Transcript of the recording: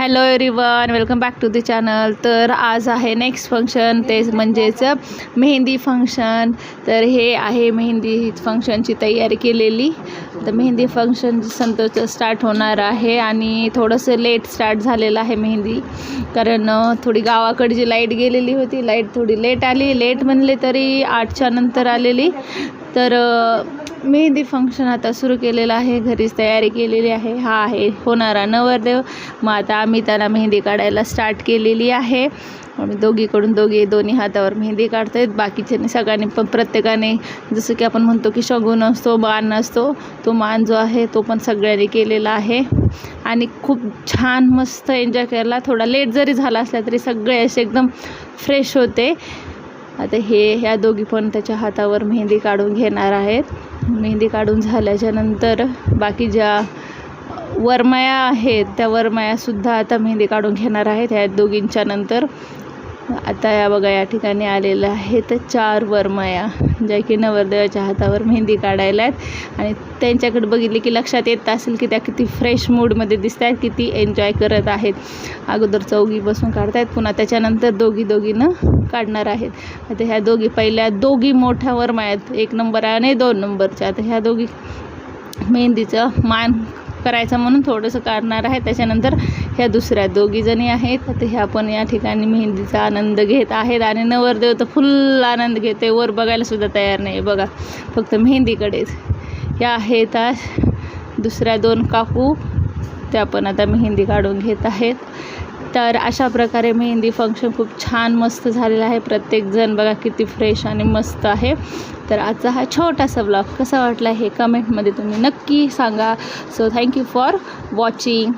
Hello everyone, welcome back to the channel. तर आज आहे नेक्स्ट फंक्शन, तेच म्हणजेच मेहंदी फंक्शन. तर हे आहे मेहंदी फंक्शनची तयारी केलेली. तर मेहंदी फंक्शन संतोष स्टार्ट होणार आहे आणि थोडंसं लेट स्टार्ट झालेलं आहे मेहंदी, कारण थोडी गावाकडची लाईट गेलेली होती. लाईट थोडी लेट आली, लेट म्हणले तरी 8च्या नंतर आलेली. तर मेहंदी फंक्शन आता सुरू केलेलं आहे, घरीच तयारी केलेली आहे. हा आहे होणारा नवरदेव. मग आता आम्ही त्याला मेहंदी काढायला स्टार्ट केलेली आहे. आम्ही दोन्ही हातावर मेहंदी काढत आहेत. बाकीच्यांनी सगळ्यांनी पण प्रत्येकाने, जसं की आपण म्हणतो की शगुन असतो, मान असतो, तो मान जो आहे तो पण सगळ्यांनी केलेला आहे आणि खूप छान मस्त एन्जॉय केला. थोडा लेट जरी झाला असला तरी सगळे असे एकदम फ्रेश होते. आता ह्या दोघी पण त्याच्या हातावर मेहंदी काढून घेणार आहेत. मेहंदी काढून झाल्याच्या नंतर बाकी ज्या वरमाया आहेत त्या वरमायासुद्धा आता मेहंदी काढून घेणार आहेत. ह्या दोघींच्या नंतर आता या बघा, या ठिकाणी आलेल्या आहेत 4 वरमाया, ज्या की नवरदेवाच्या हातावर मेहंदी काढायला आहेत. आणि त्यांच्याकडे बघितले की लक्षात येत असेल की त्या किती फ्रेश मूडमध्ये दिसत आहेत, किती एन्जॉय करत आहेत. अगोदर चौघी बसून काढत आहेत, पुन्हा त्याच्यानंतर दोघीनं काढणार आहेत. आता ह्या पहिल्या दोघी मोठ्या वरमाया आहेत, 1 नंबर आणि 2 नंबरच्या. आता ह्या दोघी मेहंदीचं मान करायचं म्हणून थोडंसं काढणार आहे. त्याच्यानंतर ह्या दुसऱ्या दोघीजणी आहेत. तर ह्या पण या ठिकाणी मेहंदीचा आनंद घेत आहेत आणि नवरदेव तर फुल आनंद घेते, वर बघायला सुद्धा तयार नाही बघा, फक्त मेहंदीकडेच. ह्या आहेत दुसऱ्या 2 काकू, त्या पण आता मेहंदी काढून घेत आहेत. तर अशा प्रकारे मेहंदी फंक्शन खूप छान मस्त झालेलं आहे. प्रत्येकजण बघा किती फ्रेश आणि मस्त आहे. तर आजचा हा छोटासा ब्लॉग कसा वाटला हे कमेंटमध्ये तुम्ही नक्की सांगा. So thank you for watching.